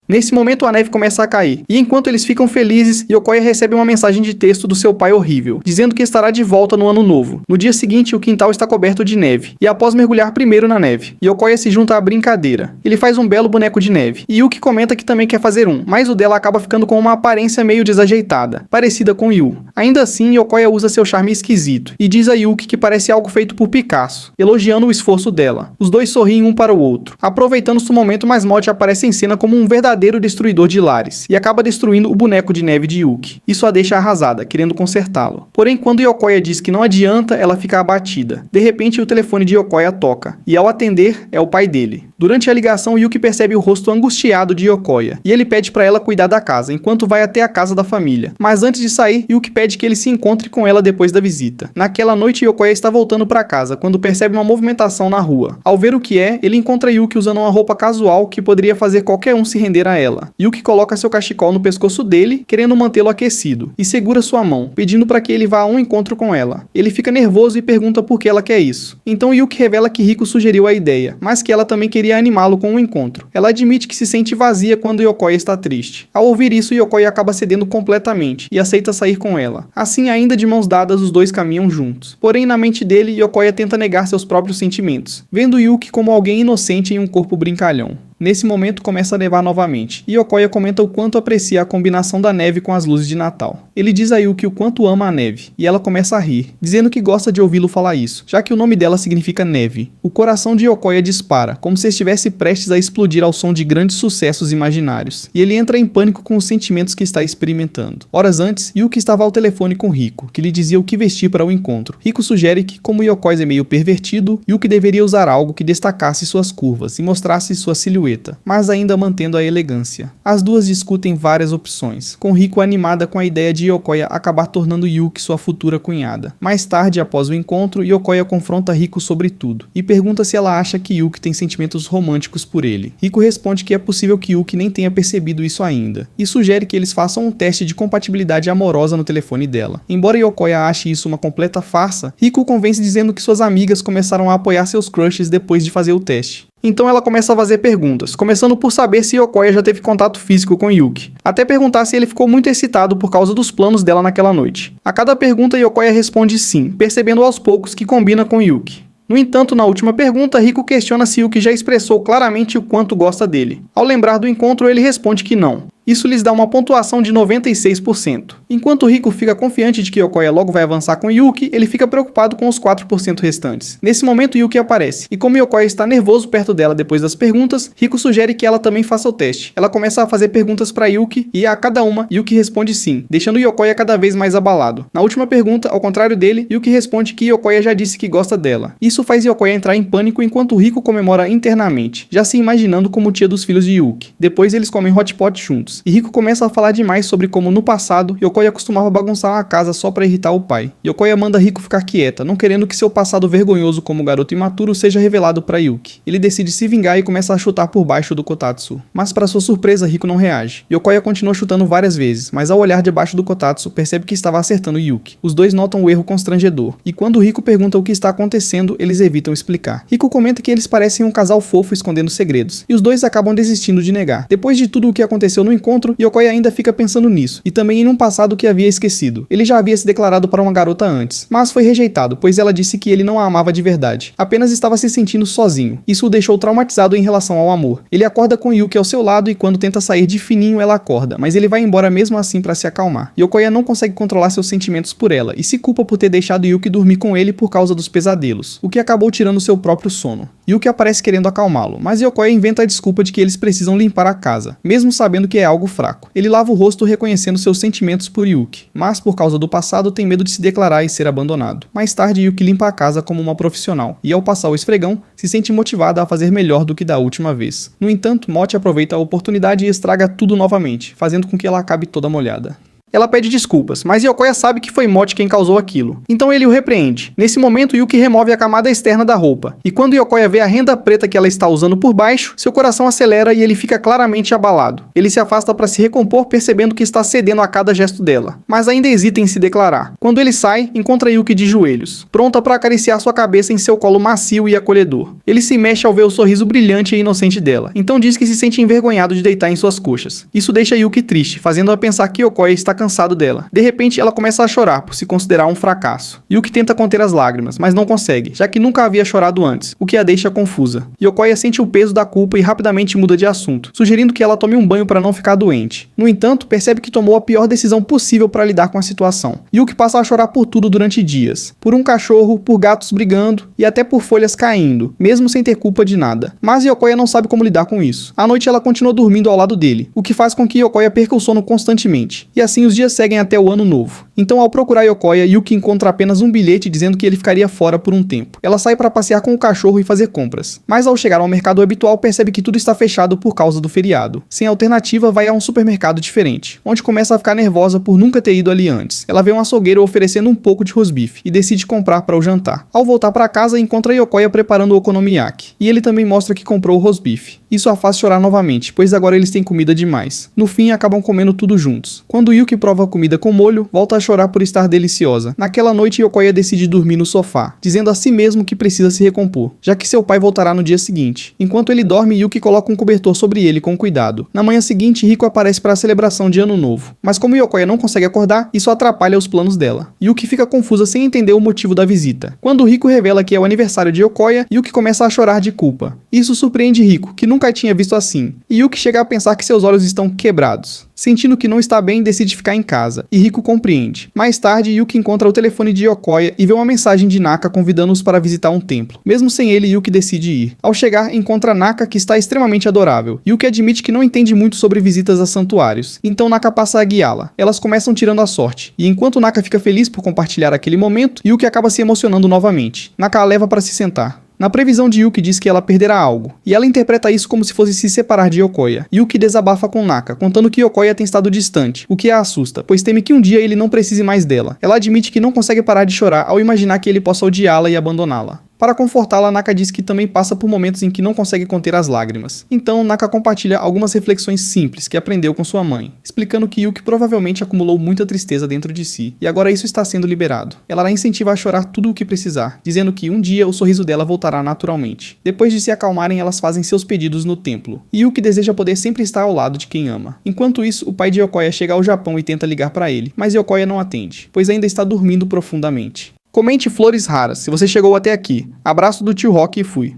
Nesse momento a neve começa a cair, e enquanto eles ficam felizes, Yokoya recebe uma mensagem de texto do seu pai horrível, dizendo que estará de volta no ano novo. No dia seguinte, o quintal está coberto de neve, e após mergulhar primeiro na neve, Yokoya se junta à brincadeira. Ele faz um belo boneco de neve, e Yuki comenta que também quer fazer um, mas o dela acaba ficando com uma aparência meio desajeitada, parecida com Yu. Ainda assim, Yokoya usa seu charme esquisito, e diz a Yuki que parece algo feito por Picasso, elogiando o esforço dela. Os dois sorriem um para o outro. Aproveitando-se o momento, Masmote aparece em cena como um verdadeiro destruidor de lares, e acaba destruindo o boneco de neve de Yuki. Isso a deixa arrasada, querendo consertá-lo. Porém, quando Yokoya diz que não adianta, ela fica abatida. De repente, o telefone de Yokoya toca, e ao atender, é o pai dele. Durante a ligação, Yuki percebe o rosto angustiado de Yokoya, e ele pede para ela cuidar da casa, enquanto vai até a casa da família. Mas antes de sair, Yuki pede que ele se encontre com ela depois da visita. Naquela noite, Yokoya está voltando para casa, quando percebe uma movimentação na rua. Ao ver o que é, ele encontra Yuki usando uma roupa casual que poderia fazer qualquer um se render a ela. Yuki coloca seu cachecol no pescoço dele, querendo mantê-lo aquecido, e segura sua mão, pedindo para que ele vá a um encontro com ela. Ele fica nervoso e pergunta por que ela quer isso. Então Yuki revela que Rico sugeriu a ideia, mas que ela também queria animá-lo com um encontro. Ela admite que se sente vazia quando Yokoya está triste. Ao ouvir isso, Yokoya acaba cedendo completamente e aceita sair com ela. Assim, ainda de mãos dadas, os dois caminham juntos. Porém, na mente dele, Yokoya tenta negar seus próprios sentimentos, vendo Yuki como alguém inocente em um corpo brincalhão. Nesse momento começa a nevar novamente, e Yokoya comenta o quanto aprecia a combinação da neve com as luzes de Natal. Ele diz a Yuki o quanto ama a neve, e ela começa a rir, dizendo que gosta de ouvi-lo falar isso, já que o nome dela significa neve. O coração de Yokoya dispara, como se estivesse prestes a explodir ao som de grandes sucessos imaginários, e ele entra em pânico com os sentimentos que está experimentando. Horas antes, Yuki estava ao telefone com Rico, que lhe dizia o que vestir para o encontro. Rico sugere que, como Yokoya é meio pervertido, Yuki deveria usar algo que destacasse suas curvas e mostrasse sua silhueta, mas ainda mantendo a elegância. As duas discutem várias opções, com Rico animada com a ideia de Yokoya acabar tornando Yuki sua futura cunhada. Mais tarde, após o encontro, Yokoya confronta Rico sobre tudo, e pergunta se ela acha que Yuki tem sentimentos românticos por ele. Rico responde que é possível que Yuki nem tenha percebido isso ainda, e sugere que eles façam um teste de compatibilidade amorosa no telefone dela. Embora Yokoya ache isso uma completa farsa, Rico o convence dizendo que suas amigas começaram a apoiar seus crushes depois de fazer o teste. Então ela começa a fazer perguntas, começando por saber se Yokoya já teve contato físico com Yuki, até perguntar se ele ficou muito excitado por causa dos planos dela naquela noite. A cada pergunta, Yokoya responde sim, percebendo aos poucos que combina com Yuki. No entanto, na última pergunta, Rico questiona se Yuki já expressou claramente o quanto gosta dele. Ao lembrar do encontro, ele responde que não. Isso lhes dá uma pontuação de 96%. Enquanto Rico fica confiante de que Yokoya logo vai avançar com Yuki, ele fica preocupado com os 4% restantes. Nesse momento, Yuki aparece, e como Yokoya está nervoso perto dela depois das perguntas, Rico sugere que ela também faça o teste. Ela começa a fazer perguntas para Yuki, e a cada uma, Yuki responde sim, deixando Yokoya cada vez mais abalado. Na última pergunta, ao contrário dele, Yuki responde que Yokoya já disse que gosta dela. Isso faz Yokoya entrar em pânico enquanto Rico comemora internamente, já se imaginando como tia dos filhos de Yuki. Depois eles comem hot pot juntos. E Rico começa a falar demais sobre como no passado Yokoya costumava bagunçar a casa só para irritar o pai. Yokoya manda Rico ficar quieta, não querendo que seu passado vergonhoso como garoto imaturo seja revelado para Yuki. Ele decide se vingar e começa a chutar por baixo do Kotatsu. Mas para sua surpresa, Rico não reage. Yokoya continua chutando várias vezes, mas ao olhar debaixo do Kotatsu percebe que estava acertando Yuki. Os dois notam o erro constrangedor, e quando Rico pergunta o que está acontecendo, eles evitam explicar. Rico comenta que eles parecem um casal fofo escondendo segredos, e os dois acabam desistindo de negar. Depois de tudo o que aconteceu no encontro, Yokoya ainda fica pensando nisso, e também em um passado que havia esquecido. Ele já havia se declarado para uma garota antes, mas foi rejeitado, pois ela disse que ele não a amava de verdade, apenas estava se sentindo sozinho. Isso o deixou traumatizado em relação ao amor. Ele acorda com Yuki ao seu lado e quando tenta sair de fininho ela acorda, mas ele vai embora mesmo assim para se acalmar. Yokoya não consegue controlar seus sentimentos por ela, e se culpa por ter deixado Yuki dormir com ele por causa dos pesadelos, o que acabou tirando seu próprio sono. Yuki aparece querendo acalmá-lo, mas Yokoya inventa a desculpa de que eles precisam limpar a casa, mesmo sabendo que é algo fraco. Ele lava o rosto reconhecendo seus sentimentos por Yuki, mas por causa do passado tem medo de se declarar e ser abandonado. Mais tarde, Yuki limpa a casa como uma profissional, e ao passar o esfregão, se sente motivada a fazer melhor do que da última vez. No entanto, Mochi aproveita a oportunidade e estraga tudo novamente, fazendo com que ela acabe toda molhada. Ela pede desculpas, mas Yokoya sabe que foi Mochi quem causou aquilo. Então ele o repreende. Nesse momento, Yuki remove a camada externa da roupa. E quando Yokoya vê a renda preta que ela está usando por baixo, seu coração acelera e ele fica claramente abalado. Ele se afasta para se recompor, percebendo que está cedendo a cada gesto dela. Mas ainda hesita em se declarar. Quando ele sai, encontra Yuki de joelhos, pronta para acariciar sua cabeça em seu colo macio e acolhedor. Ele se mexe ao ver o sorriso brilhante e inocente dela. Então diz que se sente envergonhado de deitar em suas coxas. Isso deixa Yuki triste, fazendo-a pensar que Yokoya está cansado dela. De repente, ela começa a chorar por se considerar um fracasso. Yuki tenta conter as lágrimas, mas não consegue, já que nunca havia chorado antes, o que a deixa confusa. Yokoya sente o peso da culpa e rapidamente muda de assunto, sugerindo que ela tome um banho para não ficar doente. No entanto, percebe que tomou a pior decisão possível para lidar com a situação. Yuki passa a chorar por tudo durante dias. Por um cachorro, por gatos brigando e até por folhas caindo, mesmo sem ter culpa de nada. Mas Yokoya não sabe como lidar com isso. À noite ela continua dormindo ao lado dele, o que faz com que Yokoya perca o sono constantemente. E assim os dias seguem até o ano novo. Então, ao procurar Yokoya, Yuki encontra apenas um bilhete dizendo que ele ficaria fora por um tempo. Ela sai para passear com o cachorro e fazer compras. Mas ao chegar ao mercado habitual, percebe que tudo está fechado por causa do feriado. Sem alternativa, vai a um supermercado diferente, onde começa a ficar nervosa por nunca ter ido ali antes. Ela vê um açougueiro oferecendo um pouco de rosbife e decide comprar para o jantar. Ao voltar para casa, encontra Yokoya preparando o okonomiyaki. E ele também mostra que comprou o rosbife. Isso a faz chorar novamente, pois agora eles têm comida demais. No fim, acabam comendo tudo juntos. Quando Yuki prova a comida com molho, volta a chorar por estar deliciosa. Naquela noite, Yokoya decide dormir no sofá, dizendo a si mesmo que precisa se recompor, já que seu pai voltará no dia seguinte. Enquanto ele dorme, Yuki coloca um cobertor sobre ele com cuidado. Na manhã seguinte, Rico aparece para a celebração de Ano Novo. Mas como Yokoya não consegue acordar, isso atrapalha os planos dela. Yuki fica confusa sem entender o motivo da visita. Quando Rico revela que é o aniversário de Yokoya, Yuki começa a chorar de culpa. Isso surpreende Rico, que nunca tinha visto assim. E Yuki chega a pensar que seus olhos estão quebrados. Sentindo que não está bem, decide ficar em casa, e Rico compreende. Mais tarde, Yuki encontra o telefone de Yokoya e vê uma mensagem de Naka convidando-os para visitar um templo. Mesmo sem ele, Yuki decide ir. Ao chegar, encontra Naka, que está extremamente adorável. Yuki admite que não entende muito sobre visitas a santuários, então Naka passa a guiá-la. Elas começam tirando a sorte, e enquanto Naka fica feliz por compartilhar aquele momento, Yuki acaba se emocionando novamente. Naka a leva para se sentar. Na previsão de Yuki diz que ela perderá algo, e ela interpreta isso como se fosse se separar de Yokoya. Yuki desabafa com Naka, contando que Yokoya tem estado distante, o que a assusta, pois teme que um dia ele não precise mais dela. Ela admite que não consegue parar de chorar ao imaginar que ele possa odiá-la e abandoná-la. Para confortá-la, Naka diz que também passa por momentos em que não consegue conter as lágrimas. Então, Naka compartilha algumas reflexões simples que aprendeu com sua mãe, explicando que Yuki provavelmente acumulou muita tristeza dentro de si, e agora isso está sendo liberado. Ela a incentiva a chorar tudo o que precisar, dizendo que um dia o sorriso dela voltará naturalmente. Depois de se acalmarem, elas fazem seus pedidos no templo, e Yuki deseja poder sempre estar ao lado de quem ama. Enquanto isso, o pai de Yokoya chega ao Japão e tenta ligar para ele, mas Yokoya não atende, pois ainda está dormindo profundamente. Comente flores raras se você chegou até aqui. Abraço do tio Rock e fui.